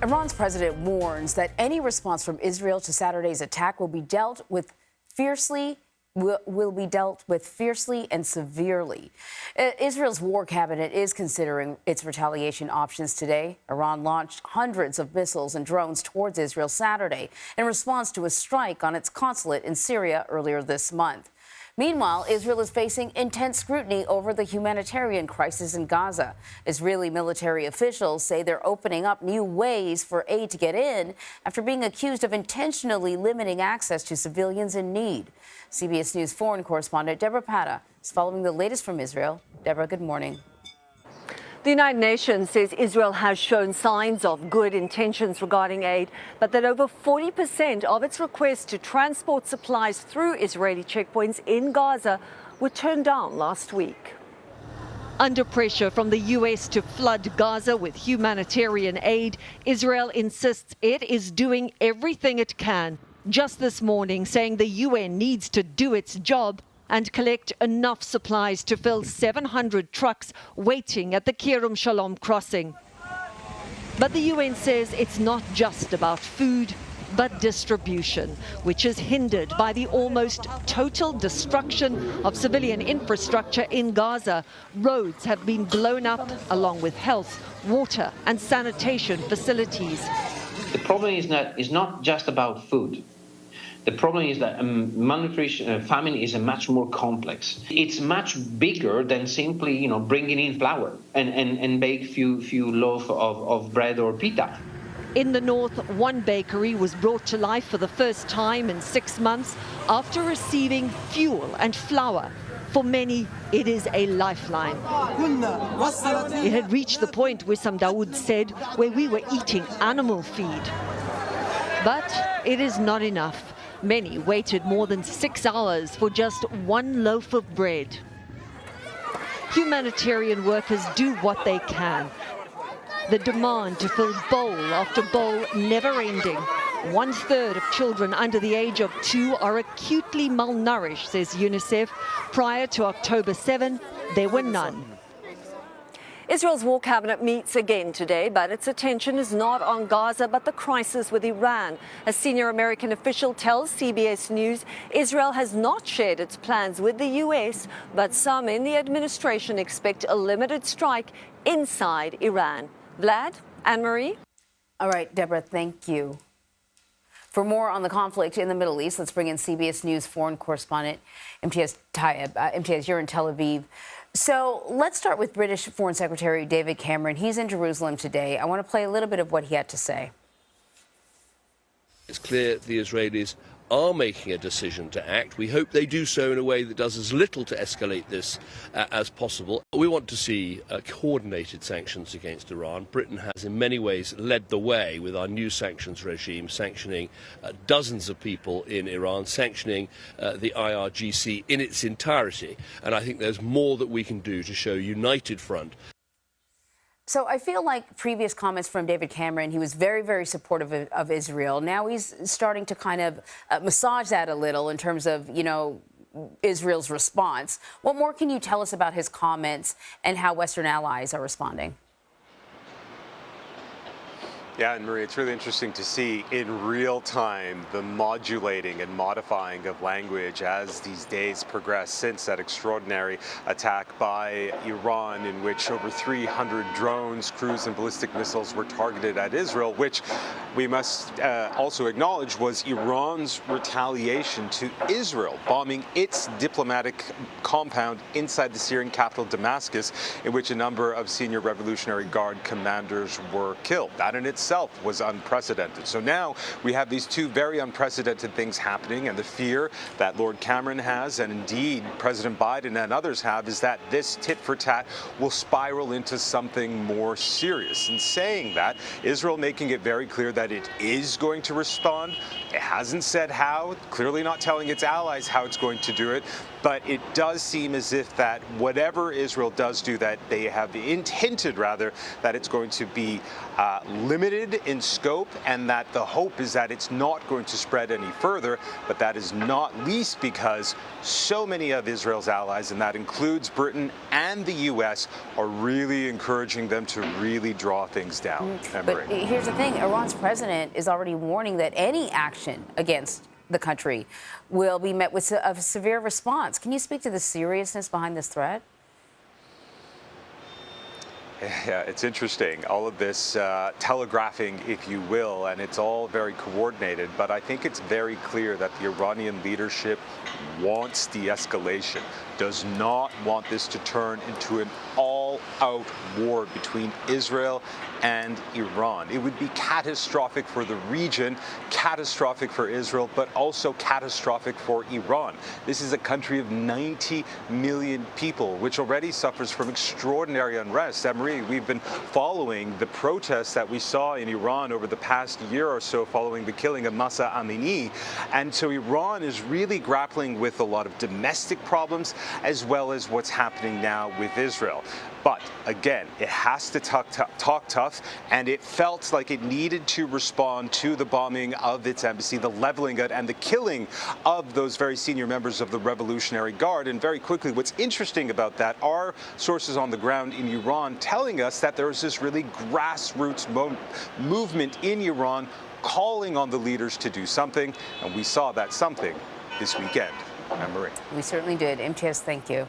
Iran's president warns that any response from Israel to Saturday's attack will be dealt with fiercely and severely. Israel's war cabinet is considering its retaliation options today. Iran launched hundreds of missiles and drones towards Israel Saturday in response to a strike on its consulate in Syria earlier this month. Meanwhile, Israel is facing intense scrutiny over the humanitarian crisis in Gaza. Israeli military officials say they're opening up new ways for aid to get in after being accused of intentionally limiting access to civilians in need. CBS News foreign correspondent Debora Patta is following the latest from Israel. Deborah, good morning. The United Nations says Israel has shown signs of good intentions regarding aid, but that over 40% of its requests to transport supplies through Israeli checkpoints in Gaza were turned down last week. Under pressure from the U.S. to flood Gaza with humanitarian aid, Israel insists it is doing everything it can. Just this morning, saying the UN needs to do its job and collect enough supplies to fill 700 trucks waiting at the Kerem Shalom crossing. But the UN says it's not just about food, but distribution, which is hindered by the almost total destruction of civilian infrastructure in Gaza. Roads have been blown up, along with health, water and sanitation facilities. The problem is not just about food. The problem is that malnutrition, famine is a much more complex. It's much bigger than simply, bringing in flour and bake few loaf of bread or pita. In the north, one bakery was brought to life for the first time in 6 months after receiving fuel and flour. For many, it is a lifeline. It had reached the point, Wissam Dawood said, where we were eating animal feed. But it is not enough. Many waited more than 6 hours for just one loaf of bread. Humanitarian workers do what they can. The demand to fill bowl after bowl never ending. 1/3 of children under the age of 2 are acutely malnourished, says UNICEF. Prior to October 7, there were none. Israel's war cabinet meets again today, but its attention is not on Gaza, but the crisis with Iran. A senior American official tells CBS News Israel has not shared its plans with the U.S., but some in the administration expect a limited strike inside Iran. Vlad, Anne-Marie? All right, Deborah, thank you. For more on the conflict in the Middle East, let's bring in CBS News foreign correspondent Imtiaz Tyab. Imtiaz, you're in Tel Aviv. So let's start with British Foreign Secretary David Cameron. He's in Jerusalem today. I want to play a little bit of what he had to say. It's clear the Israelis are making a decision to act. We hope they do so in a way that does as little to escalate this as possible. We want to see coordinated sanctions against Iran. Britain has in many ways led the way with our new sanctions regime, sanctioning dozens of people in Iran, sanctioning the IRGC in its entirety. And I think there's more that we can do to show a united front. So I feel like previous comments from David Cameron, he was very, very supportive of Israel. Now he's starting to kind of massage that a little in terms of, Israel's response. What more can you tell us about his comments and how Western allies are responding? Yeah, and Maria, it's really interesting to see in real time the modulating and modifying of language as these days progress since that extraordinary attack by Iran, in which over 300 drones, cruise and ballistic missiles were targeted at Israel, which we must also acknowledge was Iran's retaliation to Israel, bombing its diplomatic compound inside the Syrian capital Damascus, in which a number of senior Revolutionary Guard commanders were killed. That in itself was unprecedented. So now we have these two very unprecedented things happening, and the fear that Lord Cameron has, and indeed President Biden and others have, is that this tit for tat will spiral into something more serious. In saying that, Israel making it very clear that it is going to respond. It hasn't said how, clearly not telling its allies how it's going to do it. But it does seem as if that whatever Israel does do, that they have hinted rather that it's going to be limited in scope, and that the hope is that it's not going to spread any further. But that is not least because so many of Israel's allies, and that includes Britain and the U.S., are really encouraging them to really draw things down. But here's the thing, Iran's president is already warning that any action against the country will be met with a severe response. Can you speak to the seriousness behind this threat? Yeah, it's interesting, all of this telegraphing, if you will, and it's all very coordinated, but I think it's very clear that the Iranian leadership wants de-escalation, does not want this to turn into an all-out war between Israel and Iran. It would be catastrophic for the region, catastrophic for Israel, but also catastrophic for Iran. This is a country of 90 million people, which already suffers from extraordinary unrest. Marie, we've been following the protests that we saw in Iran over the past year or so following the killing of Mahsa Amini. And so Iran is really grappling with a lot of domestic problems as well as what's happening now with Israel. But again, it has to talk tough, and it felt like it needed to respond to the bombing of its embassy, the leveling it, and the killing of those very senior members of the Revolutionary Guard. And very quickly, what's interesting about that are sources on the ground in Iran telling us that there is this really grassroots movement in Iran calling on the leaders to do something, and we saw that something this weekend. Anne-Marie. We certainly did. Imtiaz, thank you.